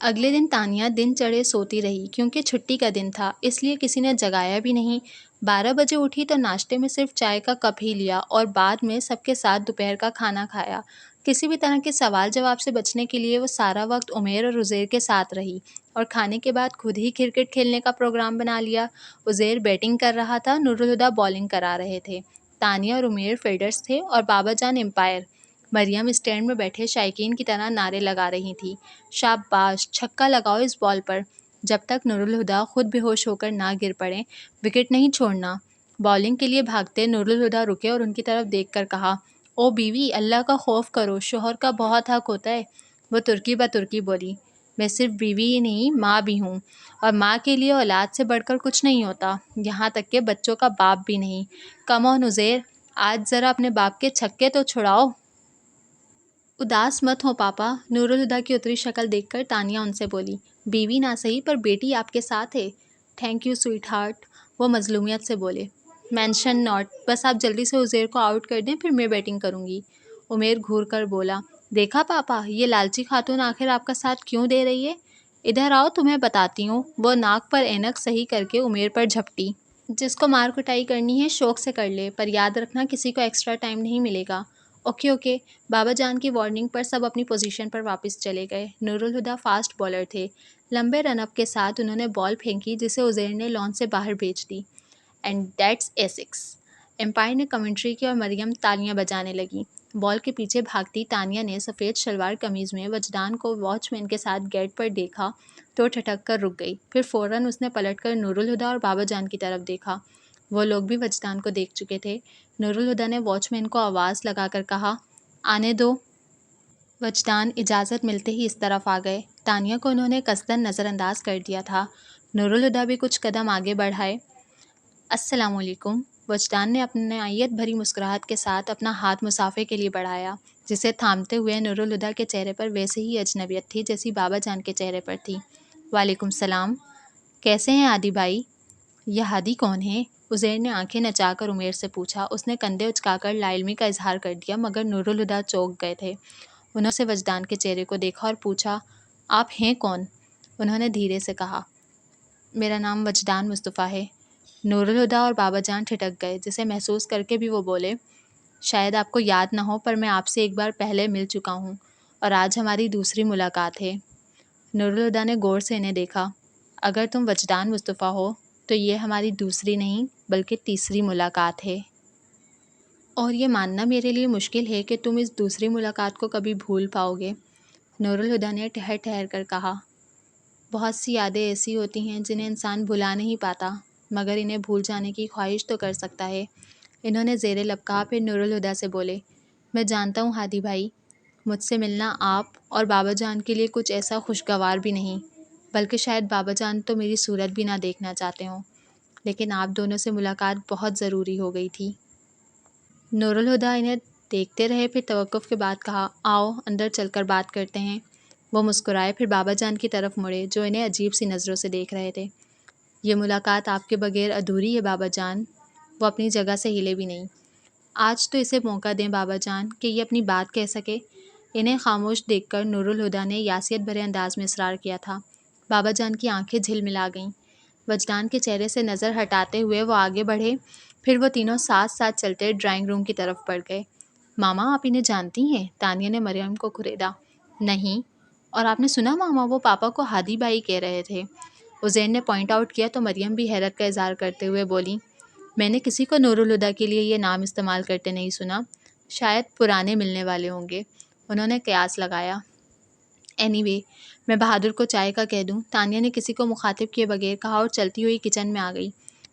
اگلے دن تانیہ دن چڑھے سوتی رہی کیونکہ چھٹی کا دن تھا، اس لیے کسی نے جگایا بھی نہیں۔ 12 بجے اٹھی تو ناشتے میں صرف چائے کا کپ ہی لیا اور بعد میں سب کے ساتھ دوپہر کا کھانا کھایا۔ کسی بھی طرح کے سوال جواب سے بچنے کے لیے وہ سارا وقت عمیر اور عزیر کے ساتھ رہی اور کھانے کے بعد خود ہی کرکٹ کھیلنے کا پروگرام بنا لیا۔ عزیر بیٹنگ کر رہا تھا، نورالہدیٰ بالنگ کرا رہے تھے، تانیہ اور عمیر فیلڈرز تھے اور بابا جان امپائر۔ مریم اسٹینڈ میں بیٹھے شائقین کی طرح نعرے لگا رہی تھی، شاباش، چھکا لگاؤ اس بال پر، جب تک نورالہدیٰ خود بے ہوش ہو کر نہ گر پڑیں، وکٹ نہیں چھوڑنا۔ بالنگ کے لیے بھاگتے نورالہدیٰ رکے اور ان کی طرف دیکھ کر کہا، او بیوی، اللہ کا خوف کرو، شوہر کا بہت حق ہوتا ہے۔ وہ ترکی بہ ترکی بولی، میں صرف بیوی ہی نہیں، ماں بھی ہوں، اور ماں کے لیے اولاد سے بڑھ کر کچھ نہیں ہوتا، یہاں تک کہ بچوں کا باپ بھی نہیں۔ کم آن عزیر، آج ذرا اپنے باپ کے چھکے تو چھڑاؤ۔ اداس مت ہو پاپا۔ نورالہدیٰ کی اتری شکل دیکھ کر تانیہ ان سے بولی، بیوی نہ صحیح پر بیٹی آپ کے ساتھ ہے۔ تھینک یو سویٹ ہارٹ، وہ مظلومیت سے بولے۔ مینشن نوٹ، بس آپ جلدی سے عزیر کو آؤٹ کر دیں، پھر میں بیٹنگ کروں گی۔ عمیر گھور کر بولا، دیکھا پاپا، یہ لالچی خاتون آخر آپ کا ساتھ کیوں دے رہی ہے؟ ادھر آؤ، تمہیں بتاتی ہوں۔ وہ ناک پر اینک صحیح کر کے عمیر پر جھپٹی۔ جس کو مار کٹائی کرنی ہے شوق سے کر لے، پر یاد رکھنا کسی کو ایکسٹرا ٹائم نہیں ملے گا۔ Okay okay. بابا جان کی وارننگ پر سب اپنی پوزیشن پر واپس چلے گئے۔ نورالہدیٰ فاسٹ بالر تھے، لمبے رن اپ کے ساتھ انہوں نے بال پھینکی جسے عزیر نے لان سے باہر بھیج دی۔ And that's a six, umpire نے کمنٹری کی اور مریم تالیاں بجانے لگیں۔ بال کے پیچھے بھاگتی تانیہ نے سفید شلوار قمیض میں وجدان کو واچ مین کے ساتھ گیٹ پر دیکھا تو ٹھٹک کر رک گئی، پھر فوراً اس نے پلٹ کر نورالہدیٰ اور بابا جان کی طرف دیکھا۔ وہ لوگ بھی وجدان کو دیکھ چکے تھے۔ نورالہدیٰ نے واچ مین کو آواز لگا کر کہا، آنے دو۔ وجدان اجازت ملتے ہی اس طرف آ گئے۔ تانیہ کو انہوں نے قصداً نظر انداز کر دیا تھا۔ نورالہدیٰ بھی کچھ قدم آگے بڑھائے۔ السلام علیکم۔ وجدان نے اپنے عیت بھری مسکراہٹ کے ساتھ اپنا ہاتھ مصافحے کے لیے بڑھایا، جسے تھامتے ہوئے نورالہدیٰ کے چہرے پر ویسے ہی اجنبیت تھی جیسی بابا جان کے چہرے پر تھی۔ وعلیکم السلام، کیسے ہیں ہادی بھائی؟ یہ ہادی کون ہے؟ عزیر نے آنکھیں نچا کر عمیر سے پوچھا۔ اس نے کندھے اچکا کر لا علمی کا اظہار کر دیا، مگر نورالہدیٰ چونک گئے تھے۔ انہوں نے وجدان کے چہرے کو دیکھا اور پوچھا، آپ ہیں کون؟ انہوں نے دھیرے سے کہا، میرا نام وجدان مصطفیٰ ہے۔ نورالہدیٰ اور بابا جان ٹھٹک گئے، جسے محسوس کر کے بھی وہ بولے، شاید آپ کو یاد نہ ہو پر میں آپ سے ایک بار پہلے مل چکا ہوں اور آج ہماری دوسری ملاقات ہے۔ نورالہدیٰ نے غور سے انہیں دیکھا، اگر تم وجدان مصطفیٰ ہو تو یہ ہماری دوسری نہیں بلکہ تیسری ملاقات ہے، اور یہ ماننا میرے لیے مشکل ہے کہ تم اس دوسری ملاقات کو کبھی بھول پاؤ گے۔ نورالہدیٰ نے ٹھہر ٹھہر کر کہا، بہت سی یادیں ایسی ہوتی ہیں جنہیں انسان بھلا نہیں پاتا، مگر انہیں بھول جانے کی خواہش تو کر سکتا ہے۔ انہوں نے زیر لب کہا، پھر نورالہدیٰ سے بولے، میں جانتا ہوں ہادی بھائی، مجھ سے ملنا آپ اور بابا جان کے لیے کچھ ایسا خوشگوار بھی نہیں، بلکہ شاید بابا جان تو میری صورت بھی نہ دیکھنا چاہتے ہوں، لیکن آپ دونوں سے ملاقات بہت ضروری ہو گئی تھی۔ نورالہدیٰ انہیں دیکھتے رہے، پھر توقف کے بعد کہا، آؤ اندر چل کر بات کرتے ہیں۔ وہ مسکرائے، پھر بابا جان کی طرف مڑے جو انہیں عجیب سی نظروں سے دیکھ رہے تھے۔ یہ ملاقات آپ کے بغیر ادھوری ہے بابا جان۔ وہ اپنی جگہ سے ہلے بھی نہیں۔ آج تو اسے موقع دیں بابا جان کہ یہ اپنی بات کہہ سکے۔ انہیں خاموش دیکھ کر نورالہدیٰ نے یاسیت بھرے انداز میں اصرار کیا تھا۔ بابا جان کی آنکھیں جھلملا گئیں۔ وجدان کے چہرے سے نظر ہٹاتے ہوئے وہ آگے بڑھے، پھر وہ تینوں ساتھ ساتھ چلتے ڈرائنگ روم کی طرف بڑھ گئے۔ ماما، آپ انہیں جانتی ہیں؟ تانیہ نے مریم کو کھریدا۔ نہیں، اور آپ نے سنا ماما، وہ پاپا کو ہادی بھائی کہہ رہے تھے۔ عزیر نے پوائنٹ آؤٹ کیا تو مریم بھی حیرت کا اظہار کرتے ہوئے بولی، میں نے کسی کو نورالہدیٰ کے لیے یہ نام استعمال کرتے نہیں سنا، شاید پرانے ملنے والے ہوں گے، انہوں نے قیاس لگایا۔ اینی وے، میں بہادر کو چائے کا کہہ دوں، تانیہ نے کسی کو مخاطب کیے بغیر کہا اور چلتی ہوئی کچن میں آ گئی۔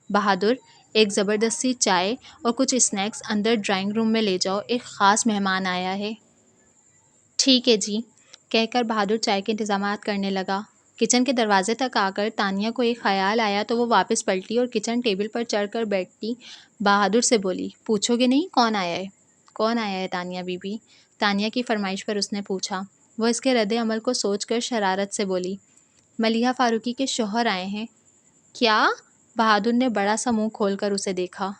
بہادر، ایک زبردست سی چائے اور کچھ اسنیکس اندر ڈرائنگ روم میں لے جاؤ، ایک خاص مہمان آیا ہے۔ ٹھیک ہے جی، کہہ کر بہادر چائے کے انتظامات کرنے لگا۔ کچن کے دروازے تک آ کر تانیہ کو ایک خیال آیا تو وہ واپس پلٹی اور کچن ٹیبل پر چڑھ کر بیٹھتی بہادر سے بولی، پوچھو گے نہیں کون آیا ہے؟ کون آیا ہے تانیہ بی بی؟ تانیہ کی فرمائش پر اس نے پوچھا۔ وہ اس کے رد عمل کو سوچ کر شرارت سے بولی، ملیحہ فاروقی کے شوہر آئے ہیں۔ کیا؟ بہادر نے بڑا سا منہ کھول کر اسے دیکھا۔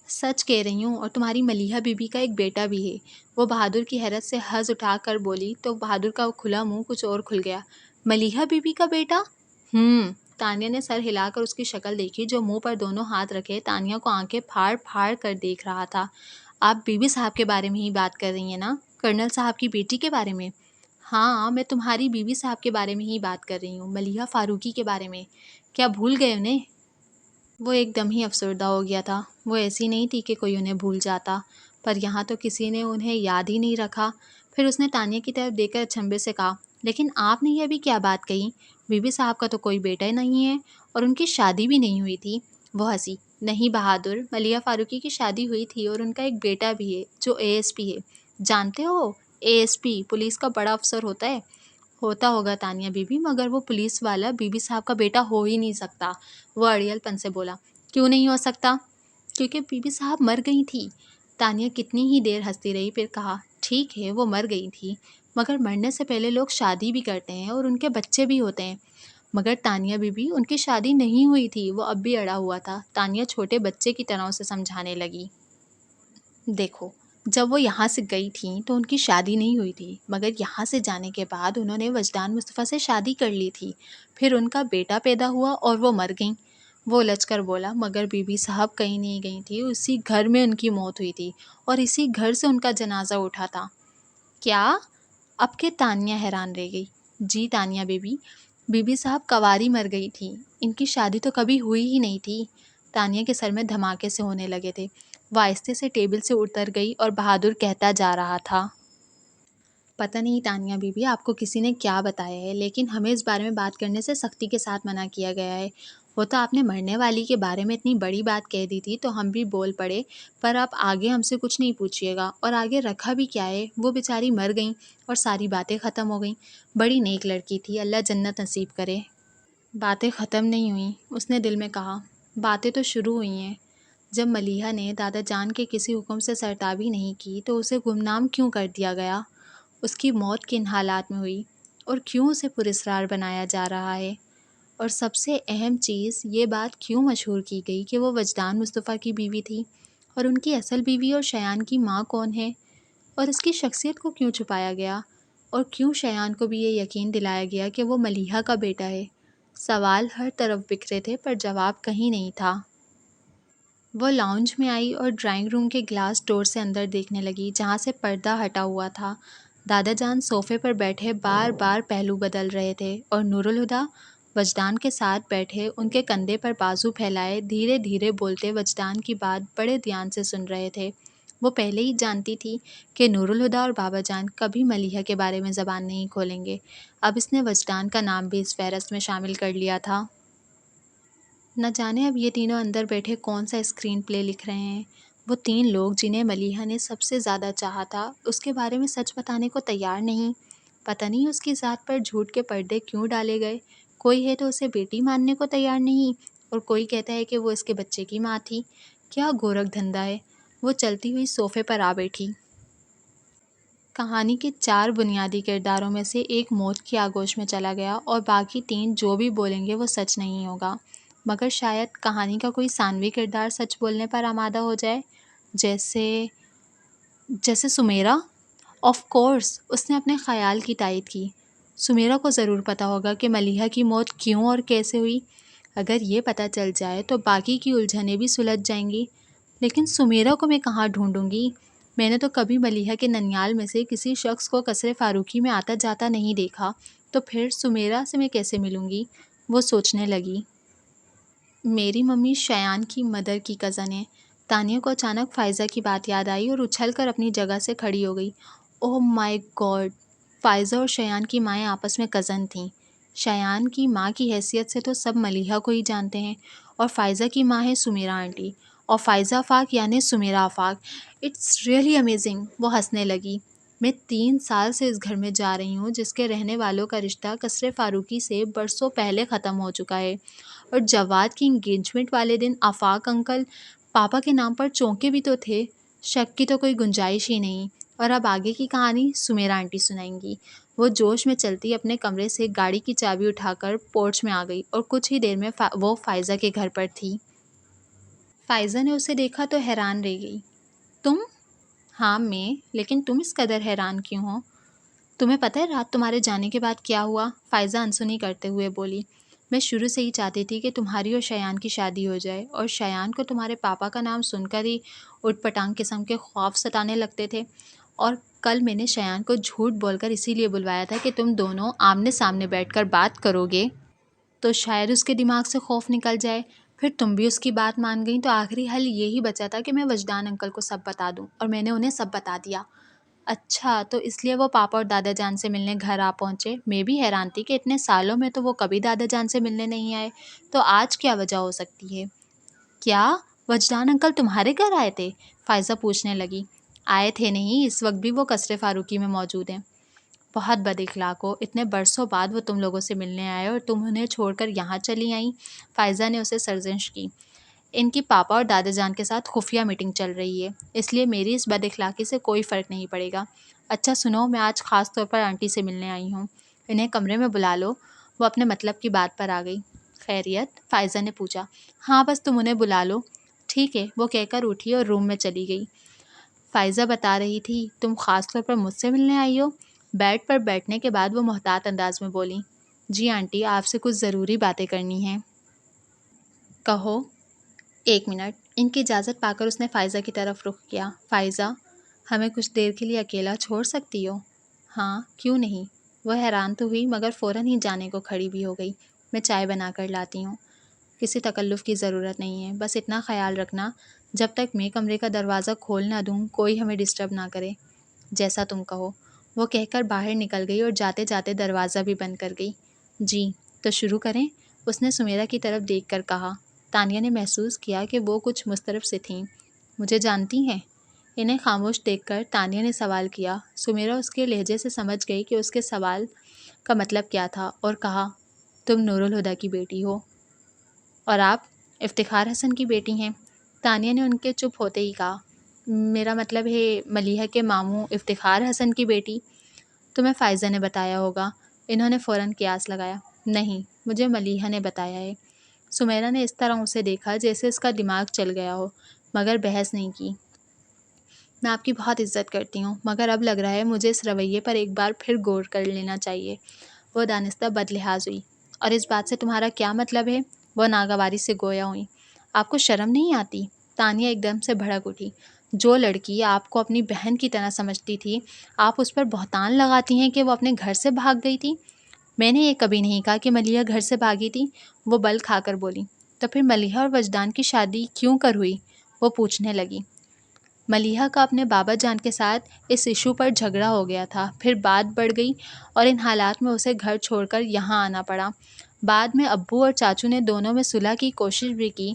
سچ کہہ رہی ہوں، اور تمہاری ملیحہ بی بی کا ایک بیٹا بھی ہے۔ وہ بہادر کی حیرت سے حز اٹھا کر بولی تو بہادر کا کھلا منہ کچھ اور کھل گیا۔ ملیحہ بی بی کا بیٹا؟ تانیہ نے سر ہلا کر اس کی شکل دیکھی جو منہ پر دونوں ہاتھ رکھے تانیہ کو آنکھیں پھاڑ پھاڑ کر دیکھ رہا تھا۔ آپ بی بی صاحب کے بارے میں ہی بات کر رہی ہیں نا؟ کرنل صاحب کی بیٹی کے بارے میں؟ ہاں، میں تمہاری بی بی صاحب کے بارے میں ہی بات کر رہی ہوں، ملیحہ فاروقی کے بارے میں۔ کیا بھول گئے انہیں؟ وہ ایک دم ہی افسردہ ہو گیا تھا۔ وہ ایسی نہیں تھی کہ کوئی انہیں بھول جاتا، پر یہاں تو کسی نے انہیں یاد ہی نہیں رکھا۔ پھر اس نے تانیہ کی طرف دیکھ کر اچنبھے سے کہا، لیکن آپ نے یہ ابھی کیا بات کہی؟ بی بی صاحب کا تو کوئی بیٹا نہیں ہے اور ان کی شادی بھی نہیں ہوئی تھی۔ وہ ہنسی۔ نہیں بہادر، ملیحہ فاروقی کی شادی ہوئی تھی اور ان کا ایک بیٹا بھی ہے جو ASP ہے۔ جانتے ہو ASP پولیس کا بڑا افسر ہوتا ہے؟ ہوتا ہوگا تانیہ بی بی، مگر وہ پولیس والا بی بی صاحب کا بیٹا ہو ہی نہیں سکتا۔ وہ اڑیل پن سے بولا۔ کیوں نہیں ہو سکتا؟ کیونکہ بی بی صاحب مر گئی تھی۔ تانیہ کتنی ہی دیر ہنستی رہی، پھر کہا، ٹھیک ہے وہ مر گئی تھی، مگر مرنے سے پہلے لوگ شادی بھی کرتے ہیں اور ان کے بچے بھی ہوتے ہیں۔ مگر تانیہ بی بی، ان کی شادی نہیں ہوئی تھی۔ وہ اب بھی اڑا ہوا تھا۔ تانیہ چھوٹے بچے کی طرح اسے سمجھانے لگی۔ دیکھو، جب وہ یہاں سے گئی تھیں تو ان کی شادی نہیں ہوئی تھی، مگر یہاں سے جانے کے بعد انہوں نے وجدان مصطفیٰ سے شادی کر لی تھی۔ پھر ان کا بیٹا پیدا ہوا اور وہ مر گئیں۔ وہ الجھ کر بولا، مگر بی بی صاحب کہیں نہیں گئی تھی، اسی گھر میں ان کی موت ہوئی تھی اور اسی گھر سے ان کا جنازہ اٹھا تھا۔ کیا؟ اب کہ تانیہ حیران رہ گئی۔ جی تانیہ بی بی صاحب کنواری مر گئی تھی، ان کی شادی تو کبھی ہوئی ہی نہیں تھی۔ تانیہ کے سر میں دھماکے سے ہونے لگے تھے۔ وہ آہستہ سے ٹیبل سے اتر گئی اور بہادر کہتا جا رہا تھا، پتہ نہیں تانیہ بی بی آپ کو کسی نے کیا بتایا ہے، لیکن ہمیں اس بارے میں بات کرنے سے سختی کے ساتھ منع کیا گیا ہے۔ وہ تو آپ نے مرنے والی کے بارے میں اتنی بڑی بات کہہ دی تھی تو ہم بھی بول پڑے، پر آپ آگے ہم سے کچھ نہیں پوچھیے گا۔ اور آگے رکھا بھی کیا ہے، وہ بیچاری مر گئیں اور ساری باتیں ختم ہو گئیں۔ بڑی نیک لڑکی تھی، اللہ جنت نصیب کرے۔ باتیں ختم نہیں ہوئیں، اس نے دل میں کہا، باتیں تو شروع ہوئی ہیں۔ جب ملیحہ نے دادا جان کے کسی حکم سے سرتابی نہیں کی تو اسے گمنام کیوں کر دیا گیا؟ اس کی موت کن حالات میں ہوئی اور کیوں اسے پراسرار بنایا جا رہا ہے؟ اور سب سے اہم چیز، یہ بات کیوں مشہور کی گئی کہ وہ وجدان مصطفیٰ کی بیوی تھی؟ اور ان کی اصل بیوی اور شایان کی ماں کون ہے؟ اور اس کی شخصیت کو کیوں چھپایا گیا؟ اور کیوں شایان کو بھی یہ یقین دلایا گیا کہ وہ ملیحہ کا بیٹا ہے؟ سوال ہر طرف بکھرے تھے پر جواب کہیں نہیں تھا۔ وہ لاؤنج میں آئی اور ڈرائنگ روم کے گلاس ڈور سے اندر دیکھنے لگی جہاں سے پردہ ہٹا ہوا تھا۔ دادا جان صوفے پر بیٹھے بار بار پہلو بدل رہے تھے اور نور الہدیٰ وجدان کے ساتھ بیٹھے ان کے کندھے پر بازو پھیلائے دھیرے دھیرے بولتے وجدان کی بات بڑے دھیان سے سن رہے تھے۔ وہ پہلے ہی جانتی تھی کہ نور الہدیٰ اور بابا جان کبھی ملیحہ کے بارے میں زبان نہیں کھولیں گے۔ اب اس نے وجدان کا نام بھی اس فہرست میں شامل کر لیا تھا۔ نہ جانے اب یہ تینوں اندر بیٹھے کون سا اسکرین پلے لکھ رہے ہیں۔ وہ تین لوگ جنہیں ملیحہ نے سب سے زیادہ چاہا تھا اس کے بارے میں سچ بتانے کو تیار نہیں۔ پتہ نہیں اس کی ذات پر جھوٹ کے پردے کیوں ڈالے گئے۔ کوئی ہے تو اسے بیٹی ماننے کو تیار نہیں اور کوئی کہتا ہے کہ وہ اس کے بچے کی ماں تھی۔ کیا گورکھ دھندا ہے۔ وہ چلتی ہوئی صوفے پر آ بیٹھی۔ کہانی کے 4 بنیادی کرداروں میں سے ایک موت کی آگوش میں چلا گیا اور باقی 3 جو بھی بولیں گے وہ سچ نہیں ہوگا، مگر شاید کہانی کا کوئی ثانوی کردار سچ بولنے پر آمادہ ہو جائے، جیسے سمیرا۔ آف کورس، اس نے اپنے خیال کی تائید کی۔ سمیرا کو ضرور پتہ ہوگا کہ ملیحہ کی موت کیوں اور کیسے ہوئی۔ اگر یہ پتہ چل جائے تو باقی کی الجھنیں بھی سلجھ جائیں گی۔ لیکن سمیرا کو میں کہاں ڈھونڈوں گی؟ میں نے تو کبھی ملیحہ کے ننیال میں سے کسی شخص کو قصر فاروقی میں آتا جاتا نہیں دیکھا، تو پھر سمیرا سے میں کیسے ملوں گی؟ وہ سوچنے لگی۔ میری ممی شایان کی مدر کی کزن ہے۔ تانیہ کو اچانک فائزہ کی بات یاد آئی اور اچھل کر اپنی جگہ سے کھڑی ہو گئی۔ اوہ مائی گاڈ! فائزہ اور شایان کی مائیں آپس میں کزن تھیں۔ شایان کی ماں کی حیثیت سے تو سب ملیحہ کو ہی جانتے ہیں، اور فائزہ کی ماں ہے سمیرا آنٹی، اور فائزہ آفاق یعنی Samira Afaq. It's really amazing! وہ ہنسنے لگی۔ میں 3 سال سے اس گھر میں جا رہی ہوں جس کے رہنے والوں کا رشتہ قصر فاروقی سے برسوں پہلے ختم ہو چکا ہے، اور جواد کی انگیجمنٹ والے دن آفاق انکل پاپا کے نام پر چونکے بھی تو تھے۔ شک کی تو کوئی گنجائش ہی نہیں۔ اور اب آگے کی کہانی سمیرا آنٹی سنائیں گی۔ وہ جوش میں چلتی اپنے کمرے سے گاڑی کی چابی اٹھا کر پورچ میں آ گئی اور کچھ ہی دیر میں وہ فائزہ کے گھر پر تھی۔ فائزہ نے اسے دیکھا تو حیران رہ گئی۔ تم؟ ہاں میں، لیکن تم اس قدر حیران کیوں ہو؟ تمہیں پتہ ہے رات تمہارے جانے کے بعد کیا ہوا؟ فائزہ انسنی کرتے ہوئے بولی۔ میں شروع سے ہی چاہتی تھی کہ تمہاری اور شایان کی شادی ہو جائے، اور شایان کو تمہارے پاپا کا نام سن کر ہی اٹھ پٹانگ قسم کے خوف ستانے لگتے تھے۔ اور کل میں نے شایان کو جھوٹ بول کر اسی لیے بلوایا تھا کہ تم دونوں آمنے سامنے بیٹھ کر بات کرو گے تو شاید اس کے دماغ سے خوف نکل جائے۔ پھر تم بھی اس کی بات مان گئیں، تو آخری حل یہی بچا تھا کہ میں وجدان انکل کو سب بتا دوں، اور میں نے انہیں سب بتا دیا۔ اچھا، تو اس لیے وہ پاپا اور دادا جان سے ملنے گھر آ پہنچے؟ میں بھی حیران تھی کہ اتنے سالوں میں تو وہ کبھی دادا جان سے ملنے نہیں آئے، تو آج کیا وجہ ہو سکتی ہے؟ کیا وجدان انکل تمہارے گھر آئے تھے؟ فائزہ پوچھنے لگی۔ آئے تھے نہیں، اس وقت بھی وہ قصر فاروقی میں موجود ہیں۔ بہت بد اخلاق ہو، اتنے برسوں بعد وہ تم لوگوں سے ملنے آئے اور تم انہیں چھوڑ کر یہاں چلی آئیں۔ فائزہ نے اسے سرزنش کی۔ ان کی پاپا اور دادا جان کے ساتھ خفیہ میٹنگ چل رہی ہے، اس لیے میری اس بد اخلاقی سے کوئی فرق نہیں پڑے گا۔ اچھا سنو، میں آج خاص طور پر آنٹی سے ملنے آئی ہوں، انہیں کمرے میں بلا لو۔ وہ اپنے مطلب کی بات پر آ گئی۔ خیریت؟ فائزہ نے پوچھا۔ ہاں بس تم انہیں بلا لو۔ ٹھیک ہے، وہ کہہ کر اٹھی اور روم میں چلی گئی۔ فائزہ بتا رہی تھی، تم خاص طور پر مجھ سے ملنے آئی ہو؟ بیڈ پر بیٹھنے کے بعد وہ محتاط انداز میں بولی۔ جی آنٹی، آپ سے کچھ ضروری باتیں کرنی ہیں۔ کہو۔ ایک منٹ۔ ان کی اجازت پا کر اس نے فائزہ کی طرف رخ کیا۔ فائزہ، ہمیں کچھ دیر کے لیے اکیلا چھوڑ سکتی ہو؟ ہاں، کیوں نہیں؟ وہ حیران تو ہوئی مگر فوراً ہی جانے کو کھڑی بھی ہو گئی۔ میں چائے بنا کر لاتی ہوں۔ کسی تکلف کی ضرورت نہیں ہے، بس اتنا خیال رکھنا جب تک میں کمرے کا دروازہ کھول نہ دوں کوئی ہمیں ڈسٹرب نہ کرے۔ جیسا تم کہو، وہ کہہ کر باہر نکل گئی اور جاتے جاتے دروازہ بھی بند کر گئی۔ جی، تو شروع کریں؟ اس نے سمیرہ کی طرف دیکھ کر کہا۔ تانیہ نے محسوس کیا کہ وہ کچھ مضطرب سے تھیں۔ مجھے جانتی ہیں؟ انہیں خاموش دیکھ کر تانیہ نے سوال کیا۔ سمیرہ اس کے لہجے سے سمجھ گئی کہ اس کے سوال کا مطلب کیا تھا، اور کہا، تم نور الہدیٰ کی بیٹی ہو؟ اور آپ افتخار حسن کی بیٹی ہیں؟ تانیہ نے ان کے چپ ہوتے ہی کہا، میرا مطلب ہے ملیحہ کے ماموں افتخار حسن کی بیٹی۔ تمہیں فائزہ نے بتایا ہوگا۔ انہوں نے فوراً قیاس لگایا۔ نہیں، مجھے ملیحہ نے بتایا ہے۔ سمیرہ نے اس طرح اسے دیکھا جیسے اس کا دماغ چل گیا ہو، مگر بحث نہیں کی۔ میں آپ کی بہت عزت کرتی ہوں، مگر اب لگ رہا ہے مجھے اس رویے پر ایک بار پھر غور کر لینا چاہیے۔ وہ دانستہ بد لحاظ ہوئی۔ اور اس بات سے تمہارا کیا مطلب ہے؟ وہ ناگواری سے گویا ہوئی۔ آپ کو شرم نہیں آتی؟ تانیہ ایک دم سے بھڑک اٹھی۔ جو لڑکی آپ کو اپنی بہن کی طرح سمجھتی تھی، آپ اس پر بہتان لگاتی ہیں کہ وہ اپنے گھر سے بھاگ گئی تھی؟ میں نے یہ کبھی نہیں کہا کہ ملیحہ گھر سے بھاگی تھی، وہ بل کھا کر بولی۔ تو پھر ملیحہ اور وجدان کی شادی کیوں کر ہوئی؟ وہ پوچھنے لگی۔ ملیحہ کا اپنے بابا جان کے ساتھ اس ایشو پر جھگڑا ہو گیا تھا، پھر بات بڑھ گئی اور ان حالات میں اسے گھر چھوڑ کر یہاں آنا پڑا۔ بعد میں ابو اور چاچو نے دونوں میں صلح کی کوشش بھی کی،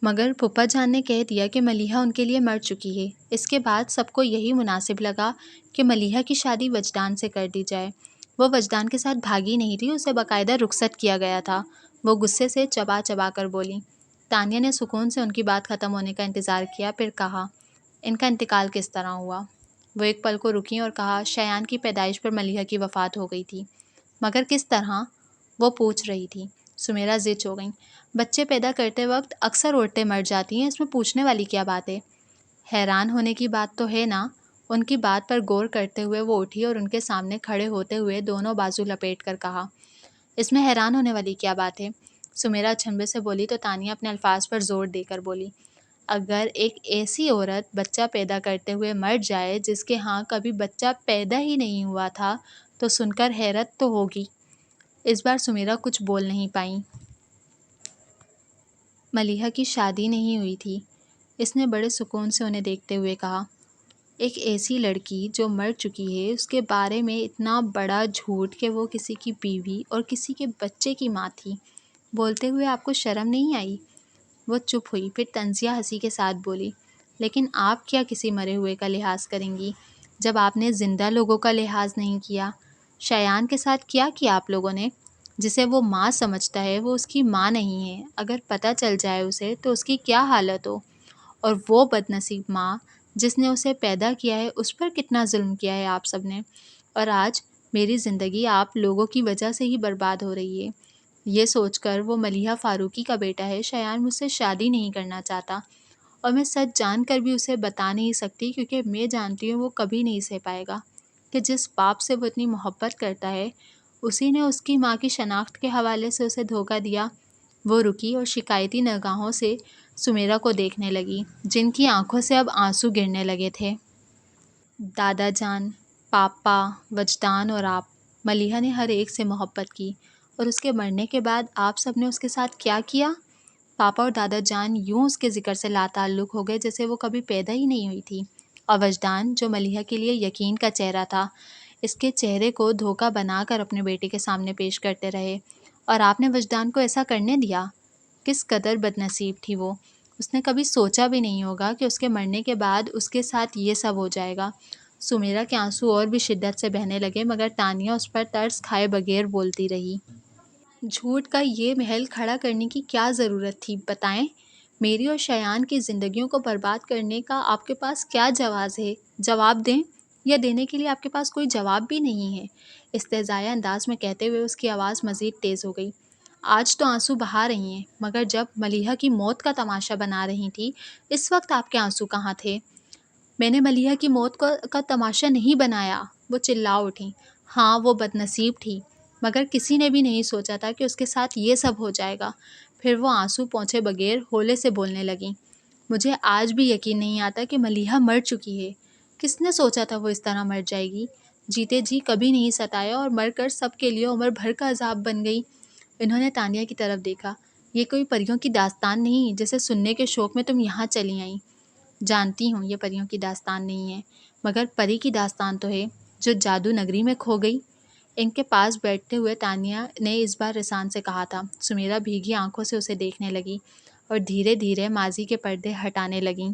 مگر پھپھا جان نے کہہ دیا کہ ملیحہ ان کے لیے مر چکی ہے۔ اس کے بعد سب کو یہی مناسب لگا کہ ملیحہ کی شادی وجدان سے کر دی جائے۔ وہ وجدان کے ساتھ بھاگی نہیں تھی، اسے باقاعدہ رخصت کیا گیا تھا۔ وہ غصے سے چبا چبا کر بولی۔ تانیہ نے سکون سے ان کی بات ختم ہونے کا انتظار کیا، پھر کہا، ان کا انتقال کس طرح ہوا؟ وہ ایک پل کو رکیں اور کہا، شایان کی پیدائش پر ملیحہ کی وفات ہو گئی تھی۔ مگر کس طرح؟ وہ پوچھ رہی تھی۔ سمیرہ زچ ہو گئیں۔ بچے پیدا کرتے وقت اکثر عورتیں مر جاتی ہیں، اس میں پوچھنے والی کیا بات ہے؟ حیران ہونے کی بات تو ہے نا؟ ان کی بات پر غور کرتے ہوئے وہ اٹھی اور ان کے سامنے کھڑے ہوتے ہوئے دونوں بازو لپیٹ کر کہا، اس میں حیران ہونے والی کیا بات ہے؟ سمیرہ چھنبے سے بولی تو تانیہ اپنے الفاظ پر زور دے کر بولی، اگر ایک ایسی عورت بچہ پیدا کرتے ہوئے مر جائے جس کے ہاں کبھی بچہ پیدا ہی نہیں ہوا تھا، تو سن کر حیرت تو ہوگی۔ اس بار سمیرہ کچھ بول نہیں پائیں۔ ملیحہ کی شادی نہیں ہوئی تھی، اس نے بڑے سکون سے انہیں دیکھتے ہوئے کہا۔ ایک ایسی لڑکی جو مر چکی ہے، اس کے بارے میں اتنا بڑا جھوٹ کہ وہ کسی کی بیوی اور کسی کے بچے کی ماں تھی، بولتے ہوئے آپ کو شرم نہیں آئی؟ وہ چپ ہوئی، پھر طنزیہ ہنسی کے ساتھ بولی، لیکن آپ کیا کسی مرے ہوئے کا لحاظ کریں گی جب آپ نے زندہ لوگوں کا لحاظ نہیں کیا؟ شایان کے ساتھ کیا کیا آپ لوگوں نے؟ جسے وہ ماں سمجھتا ہے وہ اس کی ماں نہیں ہے، اگر پتہ چل جائے اسے تو اس کی کیا حالت ہو؟ اور وہ بد نصیب ماں جس نے اسے پیدا کیا ہے، اس پر کتنا ظلم کیا ہے آپ سب نے؟ اور آج میری زندگی آپ لوگوں کی وجہ سے ہی برباد ہو رہی ہے۔ یہ سوچ کر وہ ملیحہ فاروقی کا بیٹا ہے، شایان مجھ سے شادی نہیں کرنا چاہتا، اور میں سچ جان کر بھی اسے بتا نہیں سکتی کیونکہ میں جانتی ہوں وہ کبھی نہیں سہ پائے گا۔ کہ جس باپ سے وہ اتنی محبت کرتا ہے اسی نے اس کی ماں کی شناخت کے حوالے سے اسے دھوکہ دیا۔ وہ رکی اور شکایتی نگاہوں سے سمیرا کو دیکھنے لگی، جن کی آنکھوں سے اب آنسو گرنے لگے تھے۔ دادا جان، پاپا، وجدان اور آپ، ملیحہ نے ہر ایک سے محبت کی، اور اس کے مرنے کے بعد آپ سب نے اس کے ساتھ کیا کیا؟ پاپا اور دادا جان یوں اس کے ذکر سے لاتعلق ہو گئے جیسے وہ کبھی پیدا ہی نہیں ہوئی تھی۔ اور وجدان، جو ملیحہ کے لیے یقین کا چہرہ تھا، اس کے چہرے کو دھوکہ بنا کر اپنے بیٹے کے سامنے پیش کرتے رہے، اور آپ نے وجدان کو ایسا کرنے دیا؟ کس قدر بد نصیب تھی وہ! اس نے کبھی سوچا بھی نہیں ہوگا کہ اس کے مرنے کے بعد اس کے ساتھ یہ سب ہو جائے گا۔ سمیرا کے آنسو اور بھی شدت سے بہنے لگے، مگر تانیہ اس پر ترس کھائے بغیر بولتی رہی۔ جھوٹ کا یہ محل کھڑا کرنے کی کیا ضرورت تھی، بتائیں؟ میری اور شایان کی زندگیوں کو برباد کرنے کا آپ کے پاس کیا جواز ہے؟ جواب دیں، یا دینے کے لیے آپ کے پاس کوئی جواب بھی نہیں ہے؟ استہزائیہ انداز میں کہتے ہوئے اس کی آواز مزید تیز ہو گئی۔ آج تو آنسو بہا رہی ہیں، مگر جب ملیحہ کی موت کا تماشا بنا رہی تھی اس وقت آپ کے آنسو کہاں تھے؟ میں نے ملیحہ کی موت کا تماشا نہیں بنایا، وہ چلا اٹھیں۔ ہاں، وہ بد نصیب تھی، مگر کسی نے بھی نہیں سوچا تھا کہ اس کے ساتھ یہ سب ہو جائے گا۔ پھر وہ آنسو پونچھے بغیر ہولے سے بولنے لگیں۔ مجھے آج بھی یقین نہیں آتا کہ ملیحہ مر چکی ہے۔ کس نے سوچا تھا وہ اس طرح مر جائے گی؟ جیتے جی کبھی نہیں ستایا اور مر کر سب کے لیے عمر بھر کا عذاب بن گئی۔ انہوں نے تانیہ کی طرف دیکھا۔ یہ کوئی پریوں کی داستان نہیں جسے سننے کے شوق میں تم یہاں چلی آئیں۔ جانتی ہوں یہ پریوں کی داستان نہیں ہے، مگر پری کی داستان تو ہے جو جادو نگری میں کھو گئی۔ ان کے پاس بیٹھتے ہوئے تانیہ نے اس بار رسان سے کہا تھا۔ سمیرا بھیگی آنکھوں سے اسے دیکھنے لگی اور دھیرے دھیرے ماضی کے پردے ہٹانے لگیں۔